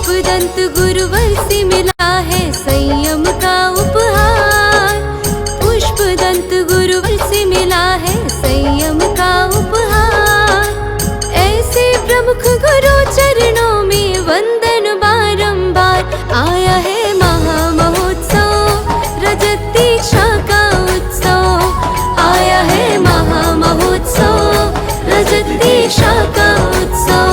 पुष्पदंत गुरुवर से मिला है संयम का उपहार। पुष्पदंत गुरुवर से मिला है संयम का उपहार। ऐसे प्रमुख गुरु चरणों में वंदन बारंबार। आया है महामहोत्सव रजत दीक्षा का उत्सव। आया है महामहोत्सव रजत दीक्षा का उत्सव।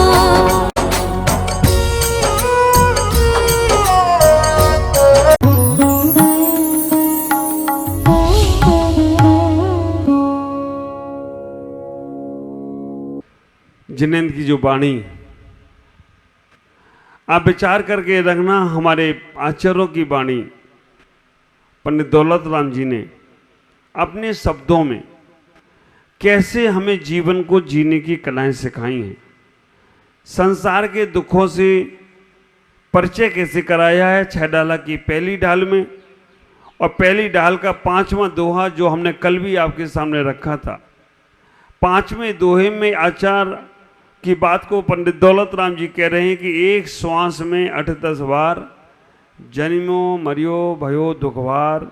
जिनेंद्र की जो वाणी आप विचार करके रखना, हमारे आचार्यों की वाणी पंडित दौलत राम जी ने अपने शब्दों में कैसे हमें जीवन को जीने की कलाएं सिखाई हैं, संसार के दुखों से परिचय कैसे कराया है 6 डाला की पहली ढाल में, और पहली ढाल का 5वां दोहा जो हमने कल भी आपके सामने रखा था। 5वें दोहे में आचार की बात को पंडित दौलत राम जी कह रहे हैं कि एक श्वास में 8-10 बार जन्मो मरियो भयो दुखवार,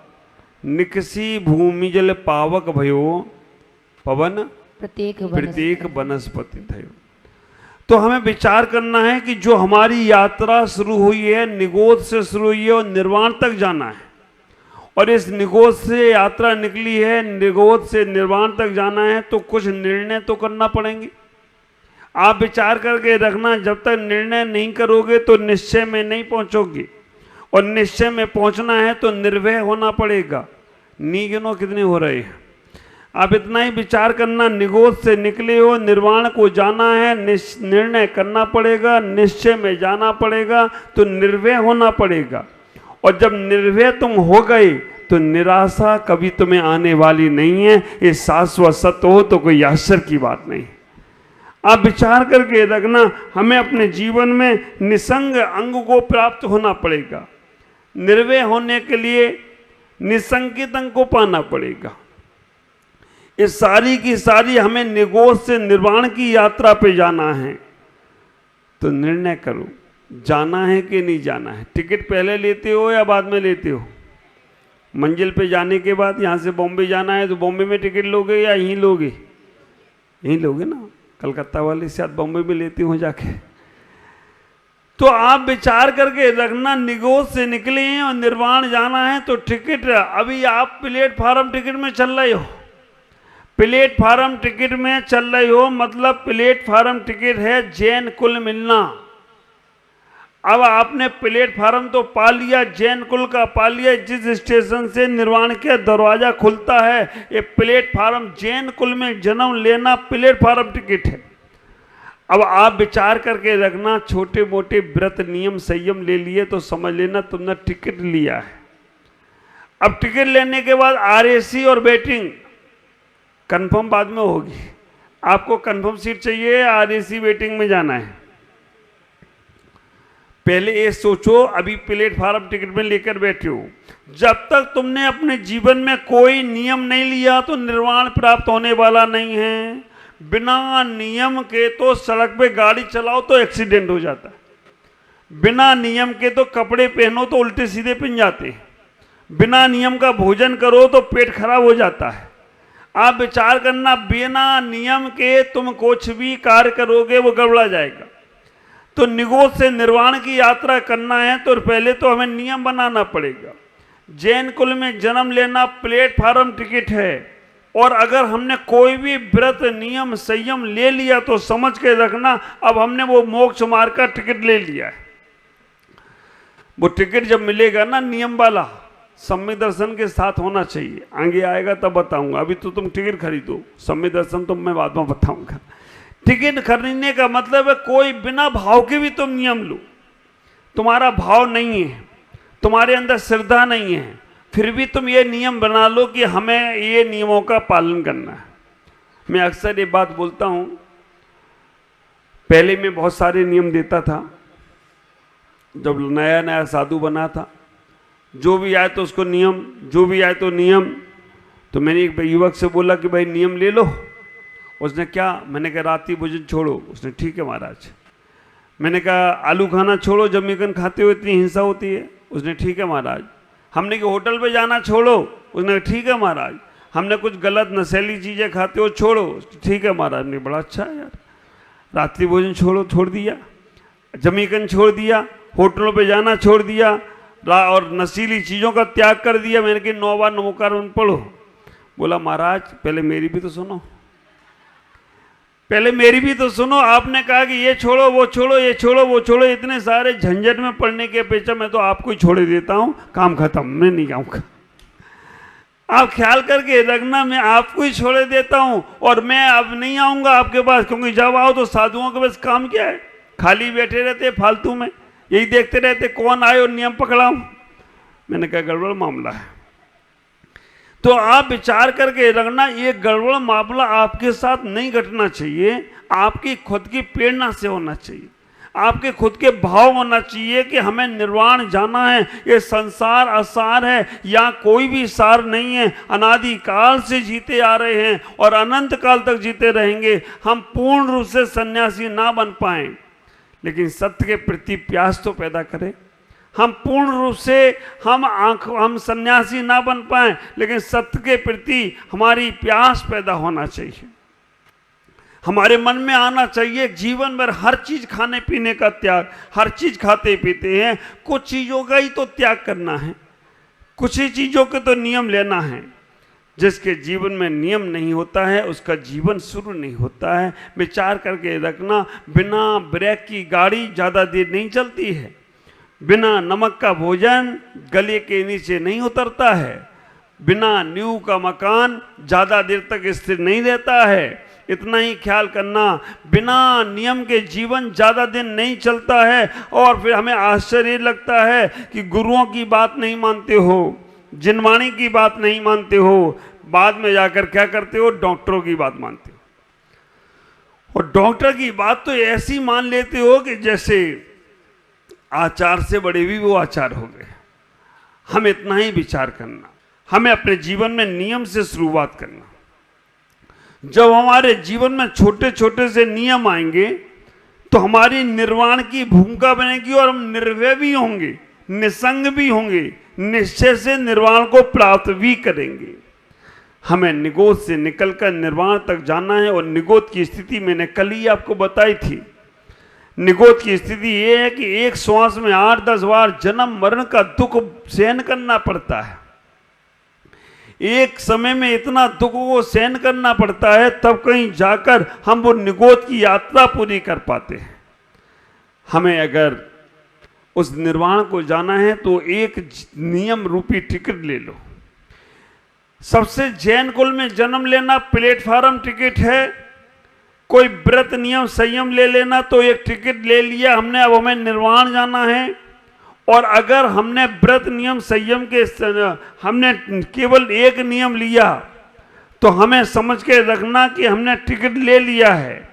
निकसी भूमि जल पावक भयो, पवन प्रत्येक वनस्पति थयो। तो हमें विचार करना है कि जो हमारी यात्रा शुरू हुई है निगोद से शुरू हुई है और निर्वाण तक जाना है, और इस निगोद से यात्रा निकली है, निगोद से निर्वाण तक जाना है, तो कुछ निर्णय तो करना पड़ेंगे। आप विचार करके रखना, जब तक निर्णय नहीं करोगे तो निश्चय में नहीं पहुंचोगे, और निश्चय में पहुंचना है तो निर्भय होना पड़ेगा। नीगिनो कितने हो रहे हैं, आप इतना ही विचार करना। निगोद से निकले हो, निर्वाण को जाना है, निर्णय करना पड़ेगा, निश्चय में जाना पड़ेगा, तो निर्भय होना पड़ेगा। और जब निर्भय तुम हो गए तो निराशा कभी तुम्हें आने वाली नहीं है। ये शाश्वत सत्य हो तो कोई आश्चर्य की बात नहीं। आप विचार करके रखना, हमें अपने जीवन में निसंग अंग को प्राप्त होना पड़ेगा। निर्भय होने के लिए निसंकित अंग को पाना पड़ेगा। इस सारी की सारी हमें निगोद से निर्वाण की यात्रा पे जाना है, तो निर्णय करो जाना है कि नहीं जाना है। टिकट पहले लेते हो या बाद में लेते हो? मंजिल पे जाने के बाद यहाँ से बॉम्बे जाना है तो बॉम्बे में टिकट लोगे या यहीं लोगे? यहीं लोगे ना, कलकत्ता वाले शायद बॉम्बे में लेते हो जाके। तो आप विचार करके रखना, निगोद से निकले हैं और निर्वाण जाना है तो टिकट, अभी आप प्लेटफार्म टिकट में चल रहे हो, प्लेटफार्म टिकट में चल रहे हो, मतलब प्लेटफार्म टिकट है जैन कुल मिलना। अब आपने प्लेटफार्म तो पा लिया, जैन कुल का पा लिया, जिस स्टेशन से निर्वाण का दरवाजा खुलता है ये प्लेटफार्म, जैन कुल में जन्म लेना प्लेटफार्म टिकट है। अब आप विचार करके रखना, छोटे मोटे व्रत नियम संयम ले लिए तो समझ लेना तुमने टिकट लिया है। अब टिकट लेने के बाद RAC और वेटिंग कंफर्म बाद में होगी। आपको कंफर्म सीट चाहिए, RAC वेटिंग में जाना है। पहले ये सोचो, अभी प्लेटफार्म टिकट में लेकर बैठे हो, जब तक तुमने अपने जीवन में कोई नियम नहीं लिया तो निर्वाण प्राप्त होने वाला नहीं है। बिना नियम के तो सड़क पे गाड़ी चलाओ तो एक्सीडेंट हो जाता है, बिना नियम के तो कपड़े पहनो तो उल्टे सीधे पहन जाते हैं, बिना नियम का भोजन करो तो पेट खराब हो जाता है। आप विचार करना, बिना नियम के तुम कुछ भी कार्य करोगे वो गड़बड़ा जाएगा। तो निगोद से निर्वाण की यात्रा करना है तो पहले तो हमें नियम बनाना पड़ेगा। जैन कुल में जन्म लेना प्लेटफार्म टिकट है, और अगर हमने कोई भी व्रत नियम संयम ले लिया तो समझ के रखना अब हमने वो मोक्ष मार्ग का टिकट ले लिया है। वो टिकट जब मिलेगा ना नियम वाला, सम्यक दर्शन के साथ होना चाहिए। आगे आएगा तब बताऊंगा, अभी तो तुम टिकट खरीदो, सम्यक दर्शन तो मैं बाद में बताऊंगा। टिकट खरीदने का मतलब है कोई बिना भाव के भी तुम नियम लो। तुम्हारा भाव नहीं है, तुम्हारे अंदर श्रद्धा नहीं है, फिर भी तुम ये नियम बना लो कि हमें ये नियमों का पालन करना है। मैं अक्सर ये बात बोलता हूँ, पहले मैं बहुत सारे नियम देता था, जब नया नया साधु बना था, जो भी आए तो उसको नियम, जो भी आए तो नियम। तो मैंने एक युवक से बोला कि भाई नियम ले लो। उसने क्या, मैंने कहा रात्रि भोजन छोड़ो। उसने ठीक है महाराज। मैंने कहा आलू खाना छोड़ो, जमीकन खाते हुए इतनी हिंसा होती है। उसने ठीक है महाराज। हमने कहा होटल पे जाना छोड़ो। उसने कहा ठीक है महाराज। हमने कुछ गलत नशीली चीज़ें खाते हो छोड़ो। ठीक है महाराज। ने बड़ा अच्छा है यार, रात्रि भोजन छोड़ दिया, जमीकन छोड़ दिया, होटलों पे जाना छोड़ दिया और नशीली चीज़ों का त्याग कर दिया। मैंने कहा 9 बार नमोकार पढ़ो। बोला महाराज पहले मेरी भी तो सुनो, पहले मेरी भी तो सुनो। आपने कहा कि ये छोड़ो वो छोड़ो, ये छोड़ो वो छोड़ो, इतने सारे झंझट में पड़ने के अपेक्षा मैं तो आपको ही छोड़ देता हूँ, काम खत्म, मैं नहीं आऊँगा। आप ख्याल करके रखना, मैं आपको ही छोड़ देता हूँ और मैं अब नहीं आऊँगा आपके पास, क्योंकि जब आओ तो साधुओं के पास काम क्या है, खाली बैठे रहते फालतू में, यही देखते रहते कौन आए और नियम पकड़ाऊँ। मैंने कहा गड़बड़ मामला है। तो आप विचार करके रखना, ये गड़बड़ मामला आपके साथ नहीं घटना चाहिए, आपकी खुद की प्रेरणा से होना चाहिए, आपके खुद के भाव होना चाहिए कि हमें निर्वाण जाना है। ये संसार असार है, यहाँ कोई भी सार नहीं है, अनादि काल से जीते आ रहे हैं और अनंत काल तक जीते रहेंगे। हम पूर्ण रूप से सन्यासी ना बन पाएं, लेकिन सत्य के प्रति प्यास तो पैदा करें। हम पूर्ण रूप से हम सन्यासी ना बन पाए, लेकिन सत्य के प्रति हमारी प्यास पैदा होना चाहिए, हमारे मन में आना चाहिए। जीवन भर हर चीज खाने पीने का त्याग, हर चीज खाते पीते हैं, कुछ चीजों का ही तो त्याग करना है, कुछ ही चीजों के तो नियम लेना है। जिसके जीवन में नियम नहीं होता है उसका जीवन शुरू नहीं होता है। विचार करके रखना, बिना ब्रेक की गाड़ी ज़्यादा देर नहीं चलती है, बिना नमक का भोजन गले के नीचे नहीं उतरता है, बिना नींव का मकान ज़्यादा देर तक स्थिर नहीं रहता है। इतना ही ख्याल करना, बिना नियम के जीवन ज़्यादा दिन नहीं चलता है। और फिर हमें आश्चर्य लगता है कि गुरुओं की बात नहीं मानते हो, जिनवाणी की बात नहीं मानते हो, बाद में जाकर क्या करते हो, डॉक्टरों की बात मानते हो। और डॉक्टर की बात तो ऐसी मान लेते हो कि जैसे आचार से बड़े भी वो आचार हो गए। हमें इतना ही विचार करना, हमें अपने जीवन में नियम से शुरुआत करना। जब हमारे जीवन में छोटे छोटे से नियम आएंगे तो हमारी निर्वाण की भूमिका बनेगी और हम निर्भय भी होंगे, निसंग भी होंगे, निश्चय से निर्वाण को प्राप्त भी करेंगे। हमें निगोद से निकलकर निर्वाण तक जाना है। और निगोद की स्थिति मैंने कल ही आपको बताई थी। निगोद की स्थिति ये है कि एक श्वास में 8-10 बार जन्म मरण का दुख सहन करना पड़ता है। एक समय में इतना दुख को सहन करना पड़ता है, तब कहीं जाकर हम वो निगोद की यात्रा पूरी कर पाते हैं। हमें अगर उस निर्वाण को जाना है तो एक नियम रूपी टिकट ले लो। सबसे जैन कुल में जन्म लेना प्लेटफार्म टिकट है। कोई व्रत नियम संयम ले लेना तो एक टिकट ले लिया हमने, अब हमें निर्वाण जाना है। और अगर हमने व्रत नियम संयम के हमने केवल एक नियम लिया तो हमें समझ के रखना कि हमने टिकट ले लिया है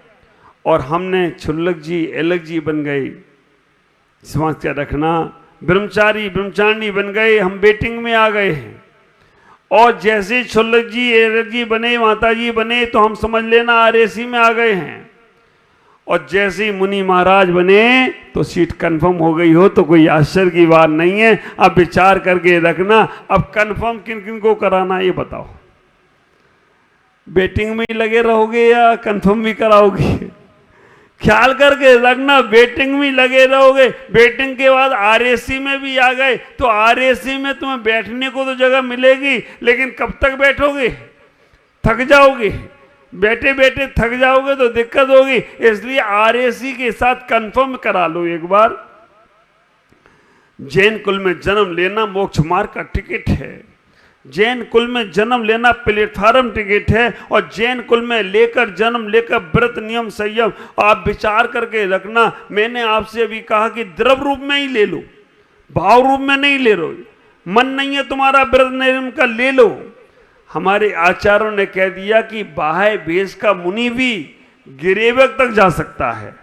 और हमने क्षुल्लक जी एलक जी बन गए। समझ के रखना, ब्रह्मचारी ब्रह्मचारिणी बन गए, हम वेटिंग में आ गए हैं। और जैसे क्षुल्लक जी एलक जी बने, माता जी बने, तो हम समझ लेना आरएसी में आ गए हैं। और जैसे ही मुनि महाराज बने तो सीट कंफर्म हो गई हो तो कोई आश्चर्य की बात नहीं है। अब विचार करके रखना, अब कंफर्म किन किन को कराना ये बताओ। वेटिंग में ही लगे रहोगे या कंफर्म भी कराओगे? ख्याल करके रखना, वेटिंग में लगे रहोगे, वेटिंग के बाद आरएसी में भी आ गए तो आरएसी में तुम्हें बैठने को तो जगह मिलेगी, लेकिन कब तक बैठोगे? थक जाओगे, बैठे बैठे थक जाओगे तो दिक्कत होगी। इसलिए आरएसी के साथ कंफर्म करा लो एक बार। जैन कुल में जन्म लेना मोक्ष मार्ग का टिकट है। जैन कुल में जन्म लेना प्लेटफार्म टिकट है। और जैन कुल में लेकर जन्म लेकर व्रत नियम संयम आप विचार करके रखना। मैंने आपसे अभी कहा कि द्रव रूप में ही ले लो, भाव रूप में नहीं ले लो। मन नहीं है तुम्हारा व्रत नियम का, ले लो। हमारे आचार्यों ने कह दिया कि बाह्य भेष का मुनि भी गिरेवक तक जा सकता है।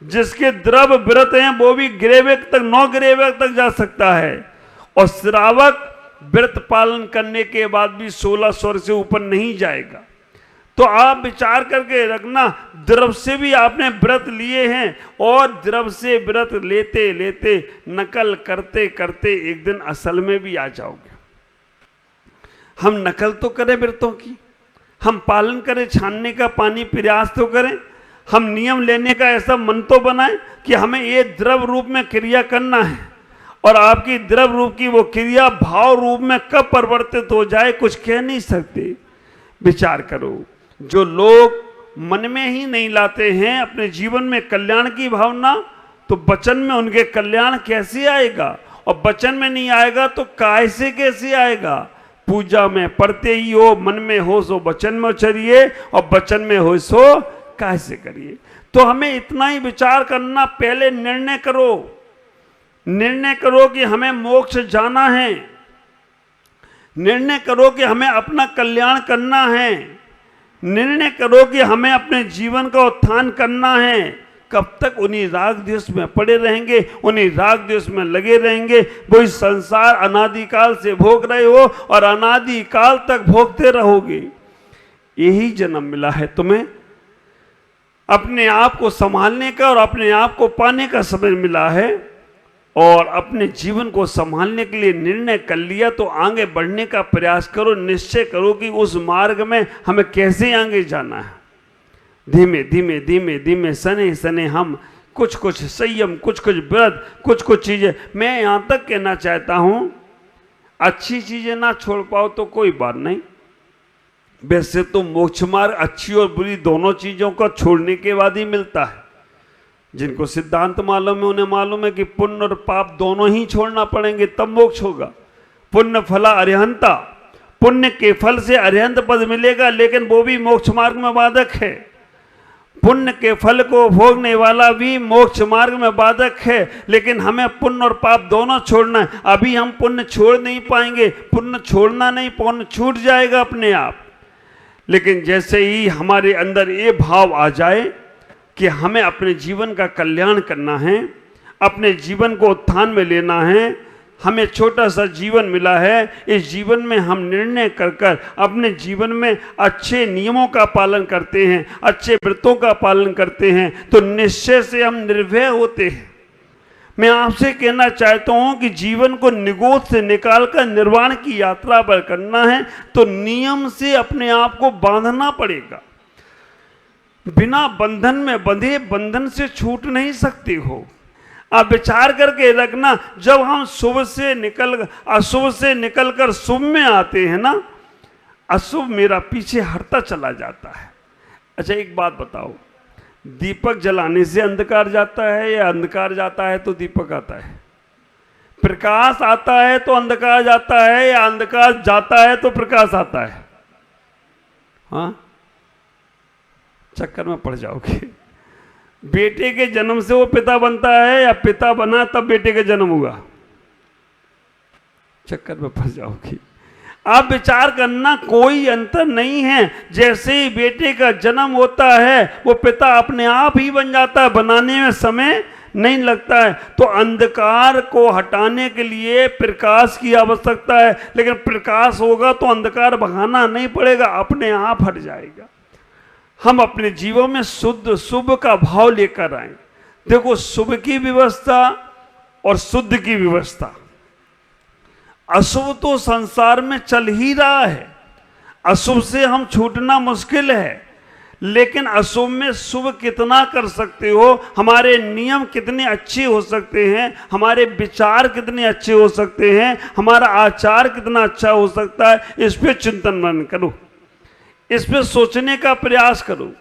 जिसके द्रव व्रत हैं वो भी गिरेवक तक, 9 गिरेवक तक जा सकता है। और श्रावक व्रत पालन करने के बाद भी 16 स्वर से ऊपर नहीं जाएगा। तो आप विचार करके रखना, द्रव से भी आपने व्रत लिए हैं और द्रव से व्रत लेते लेते नकल करते करते एक दिन असल में भी आ जाओगे। हम नकल तो करें व्रतों की, हम पालन करें, छानने का पानी प्रयास तो करें, हम नियम लेने का ऐसा मन तो बनाएं कि हमें ये द्रव रूप में क्रिया करना है, और आपकी द्रव रूप की वो क्रिया भाव रूप में कब परिवर्तित हो जाए कुछ कह नहीं सकते। विचार करो, जो लोग मन में ही नहीं लाते हैं अपने जीवन में कल्याण की भावना, तो वचन में उनके कल्याण कैसे आएगा? और वचन में नहीं आएगा तो काय से कैसे आएगा? पूजा में पढ़ते ही हो, मन में हो सो वचन में उचरिए, और वचन में हो सो काय से करिए। तो हमें इतना ही विचार करना, पहले निर्णय करो, निर्णय करो कि हमें मोक्ष जाना है, निर्णय करो कि हमें अपना कल्याण करना है, निर्णय करो कि हमें अपने जीवन का उत्थान करना है। कब तक उन्हीं राग द्वेष में पड़े रहेंगे, उन्हीं राग द्वेष में लगे रहेंगे? वही संसार अनादिकाल से भोग रहे हो और अनादिकाल तक भोगते रहोगे। यही जन्म मिला है तुम्हें, अपने आप को संभालने का और अपने आप को पाने का समय मिला है, और अपने जीवन को संभालने के लिए निर्णय कर लिया तो आगे बढ़ने का प्रयास करो, निश्चय करो कि उस मार्ग में हमें कैसे आगे जाना है। धीमे धीमे धीमे धीमे सने सने हम कुछ कुछ संयम, कुछ कुछ व्रत, कुछ कुछ चीजें। मैं यहाँ तक कहना चाहता हूँ, अच्छी चीजें ना छोड़ पाओ तो कोई बात नहीं, वैसे तो मोक्ष मार्ग अच्छी और बुरी दोनों चीजों का छोड़ने के बाद ही मिलता है। जिनको सिद्धांत मालूम है उन्हें मालूम है कि पुण्य और पाप दोनों ही छोड़ना पड़ेंगे तब मोक्ष होगा। पुण्य फला अरिहंता, पुण्य के फल से अरिहंत पद मिलेगा, लेकिन वो भी मोक्ष मार्ग में बाधक है। पुण्य के फल को भोगने वाला भी मोक्ष मार्ग में बाधक है, लेकिन हमें पुण्य और पाप दोनों छोड़ना है। अभी हम पुण्य छोड़ नहीं पाएंगे, पुण्य छोड़ना नहीं, पुण्य छूट जाएगा अपने आप। लेकिन जैसे ही हमारे अंदर ये भाव आ जाए कि हमें अपने जीवन का कल्याण करना है, अपने जीवन को उत्थान में लेना है, हमें छोटा सा जीवन मिला है, इस जीवन में हम निर्णय कर कर अपने जीवन में अच्छे नियमों का पालन करते हैं, अच्छे व्रतों का पालन करते हैं, तो निश्चय से हम निर्भय होते हैं। मैं आपसे कहना चाहता हूं कि जीवन को निगोद से निकालकर निर्वाण की यात्रा पर करना है तो नियम से अपने आप को बांधना पड़ेगा। बिना बंधन में बंधे बंधन से छूट नहीं सकते हो। आप विचार करके रखना, जब हम शुभ से निकल अशुभ से निकलकर शुभ में आते हैं ना, अशुभ मेरा पीछे हटता चला जाता है। अच्छा एक बात बताओ, दीपक जलाने से अंधकार जाता है या अंधकार जाता है तो दीपक आता है? प्रकाश आता है तो अंधकार जाता है या अंधकार जाता है तो प्रकाश आता है? हाँ, चक्कर में पड़ जाओगे। बेटे के जन्म से वो पिता बनता है या पिता बना तब बेटे का जन्म हुआ? चक्कर में फंस जाओगे। आप विचार करना, कोई अंतर नहीं है। जैसे ही बेटे का जन्म होता है वो पिता अपने आप ही बन जाता है, बनाने में समय नहीं लगता है। तो अंधकार को हटाने के लिए प्रकाश की आवश्यकता है, लेकिन प्रकाश होगा तो अंधकार भगाना नहीं पड़ेगा, अपने आप हट जाएगा। हम अपने जीवन में शुद्ध शुभ का भाव लेकर आए। देखो, शुभ की व्यवस्था और शुद्ध की व्यवस्था। अशुभ तो संसार में चल ही रहा है, अशुभ से हम छूटना मुश्किल है, लेकिन अशुभ में शुभ कितना कर सकते हो, हमारे नियम कितने अच्छे हो सकते हैं, हमारे विचार कितने अच्छे हो सकते हैं, हमारा आचार कितना अच्छा हो सकता है, इस पे चिंतन मनन करो, इस पे सोचने का प्रयास करो।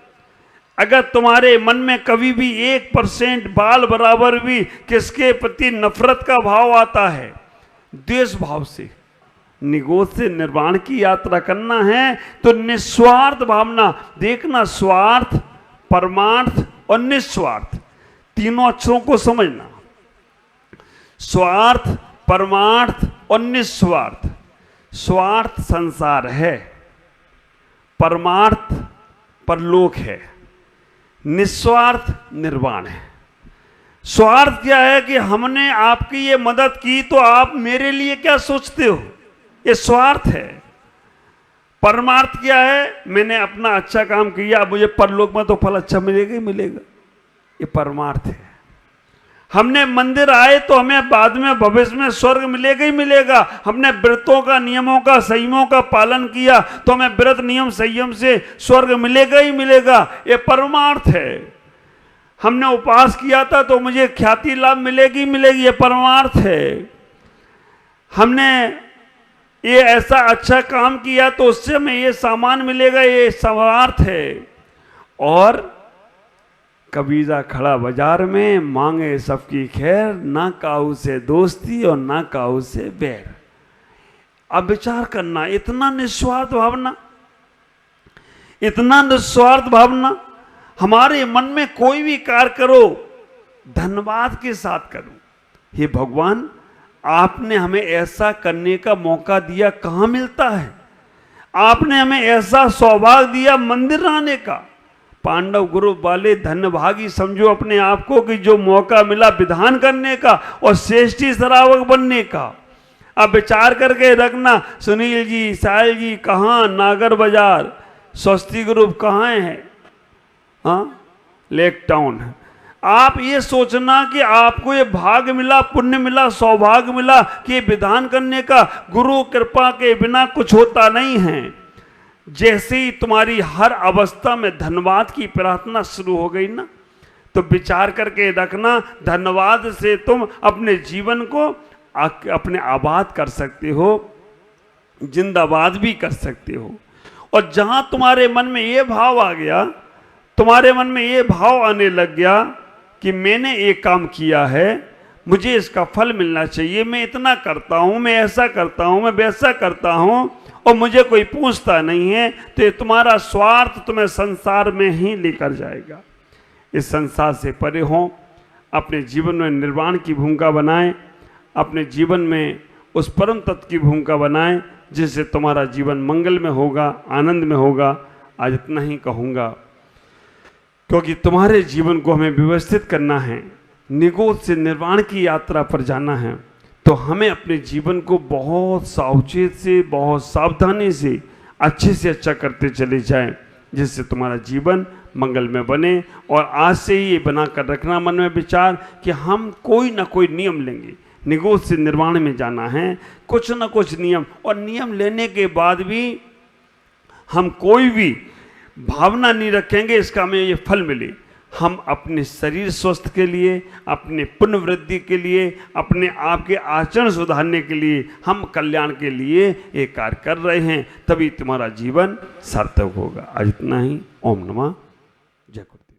अगर तुम्हारे मन में कभी भी 1% बाल बराबर भी किसके प्रति नफरत का भाव आता है, द्वेष भाव से, निगोद से निर्वाण की यात्रा करना है तो निस्वार्थ भावना देखना। स्वार्थ, परमार्थ और निस्वार्थ, तीनों अक्षरों को समझना। स्वार्थ, परमार्थ और निस्वार्थ। स्वार्थ संसार है, परमार्थ परलोक है, निस्वार्थ निर्वाण है। स्वार्थ क्या है कि हमने आपकी ये मदद की तो आप मेरे लिए क्या सोचते हो, ये स्वार्थ है। परमार्थ क्या है? मैंने अपना अच्छा काम किया, मुझे परलोक में तो फल अच्छा मिलेगा ही मिलेगा, ये परमार्थ है। हमने मंदिर आए तो हमें बाद में भविष्य में स्वर्ग मिलेगा ही मिलेगा। हमने व्रतों का, नियमों का, संयमों का पालन किया तो हमें व्रत नियम संयम से स्वर्ग मिलेगा ही मिलेगा, ये परमार्थ है। हमने उपवास किया था तो मुझे ख्याति लाभ मिलेगी मिलेगी, ये परमार्थ है। हमने ये ऐसा अच्छा काम किया तो उससे हमें ये सामान मिलेगा, ये स्वार्थ है। और कबीरा खड़ा बाजार में, मांगे सबकी खैर, ना काऊ से दोस्ती और ना काऊ से बैर। अब विचार करना, इतना निस्वार्थ भावना, इतना निस्वार्थ भावना। हमारे मन में कोई भी कार्य करो धन्यवाद के साथ करो। हे भगवान, आपने हमें ऐसा करने का मौका दिया, कहाँ मिलता है? आपने हमें ऐसा सौभाग्य दिया मंदिर आने का। पांडव ग्रुप वाले धन्यभागी समझो अपने आप को कि जो मौका मिला विधान करने का और श्रेष्ठी श्रावक बनने का। अब विचार करके रखना, सुनील जी, साहिल जी कहाँ? नागर बाजार। स्वस्ति ग्रुप कहाँ है? हाँ, लेक टाउन है। आप ये सोचना कि आपको ये भाग्य मिला, पुण्य मिला, सौभाग्य मिला कि विधान करने का। गुरु कृपा के बिना कुछ होता नहीं है। जैसे ही तुम्हारी हर अवस्था में धन्यवाद की प्रार्थना शुरू हो गई ना, तो विचार करके रखना, धन्यवाद से तुम अपने जीवन को अपने आबाद कर सकते हो, जिंदाबाद भी कर सकते हो। और जहां तुम्हारे मन में ये भाव आ गया, तुम्हारे मन में ये भाव आने लग गया कि मैंने एक काम किया है, मुझे इसका फल मिलना चाहिए, मैं इतना करता हूं, मैं ऐसा करता हूं, मैं वैसा करता हूं और मुझे कोई पूछता नहीं है, तो ये तुम्हारा स्वार्थ तुम्हें संसार में ही लेकर जाएगा। इस संसार से परे हो, अपने जीवन में निर्वाण की भूमिका बनाएं, अपने जीवन में उस परम तत्व की भूमिका बनाएं जिससे तुम्हारा जीवन मंगल में होगा, आनंद में होगा। आज इतना ही कहूँगा, क्योंकि तुम्हारे जीवन को हमें व्यवस्थित करना है, निगोद से निर्वाण की यात्रा पर जाना है, तो हमें अपने जीवन को बहुत सावचेत से, बहुत सावधानी से अच्छा करते चले जाएं, जिससे तुम्हारा जीवन मंगल में बने। और आज से ही ये बना कर रखना मन में विचार कि हम कोई ना कोई नियम लेंगे, निगोद से निर्वाण में जाना है, कुछ ना कुछ नियम। और नियम लेने के बाद भी हम कोई भी भावना नहीं रखेंगे इसका हमें ये फल मिले। हम अपने शरीर स्वस्थ के लिए, अपने पुण्य वृद्धि के लिए, अपने आप के आचरण सुधारने के लिए, हम कल्याण के लिए एक कार्य कर रहे हैं, तभी तुम्हारा जीवन सार्थक होगा। आज इतना ही। ओम नमः। जय गुरुदेव।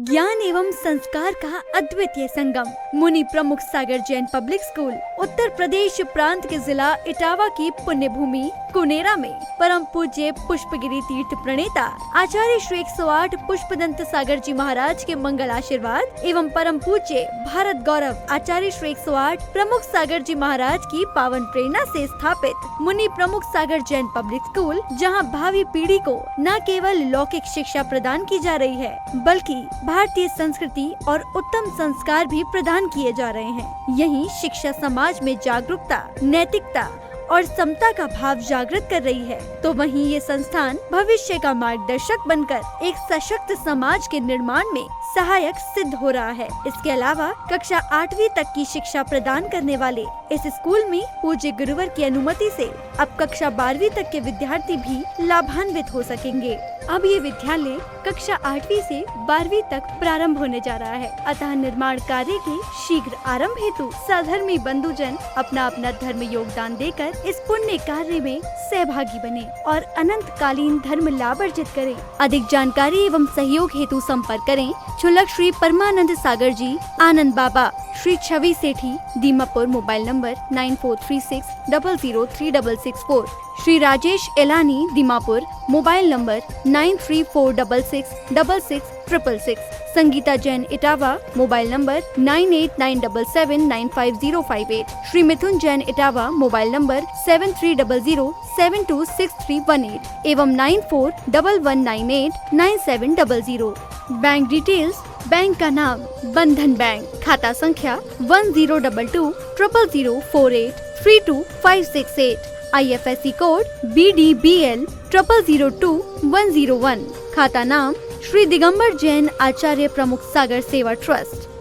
ज्ञान एवं संस्कार का अद्वितीय संगम, मुनि प्रमुख सागर जैन पब्लिक स्कूल उत्तर प्रदेश प्रांत के जिला इटावा की पुण्य भूमि कुनेरा में परम पूज्य पुष्पगिरी तीर्थ प्रणेता आचार्य श्री 108 पुष्पदंत सागर जी महाराज के मंगल आशीर्वाद एवं परम पूज्य भारत गौरव आचार्य श्री 108 प्रमुख सागर जी महाराज की पावन प्रेरणा से स्थापित मुनि प्रमुख सागर जैन पब्लिक स्कूल, जहां भावी पीढ़ी को न केवल लौकिक शिक्षा प्रदान की जा रही है, बल्कि भारतीय संस्कृति और उत्तम संस्कार भी प्रदान किए जा रहे हैं। यही शिक्षा समाज में जागरूकता, नैतिकता और समता का भाव जागृत कर रही है, तो वहीं ये संस्थान भविष्य का मार्गदर्शक बनकर एक सशक्त समाज के निर्माण में सहायक सिद्ध हो रहा है। इसके अलावा कक्षा 8वीं तक की शिक्षा प्रदान करने वाले इस स्कूल में पूज्य गुरुवर की अनुमति से अब कक्षा 12वीं तक के विद्यार्थी भी लाभान्वित हो सकेंगे। अब ये विद्यालय कक्षा 8वीं से 12वीं तक प्रारंभ होने जा रहा है, अतः निर्माण कार्य के शीघ्र आरंभ हेतु सधर्मी बंधुजन अपना अपना धर्म योगदान देकर इस पुण्य कार्य में सहभागी बने और अनंत कालीन धर्म लाभ अर्जित करें। अधिक जानकारी एवं सहयोग हेतु संपर्क करें Kshullak Shri Paramanand Sagar ji, Anand Baba, Shri Chhavi Sethi, Dimapur, mobile number 9436003664, Shri Rajesh Elani, Dimapur, mobile number 9346666666, Sangeeta Jain, Etawah, mobile number 9897795058, Shri Mithun Jain, Etawah, mobile number 7300726318 एवं 9411989700। बैंक डिटेल्स बैंक का नाम बंधन बैंक। खाता संख्या 1022000048325668। IFSC code BDBL 002101। खाता नाम श्री दिगंबर जैन आचार्य प्रमुख सागर सेवा ट्रस्ट।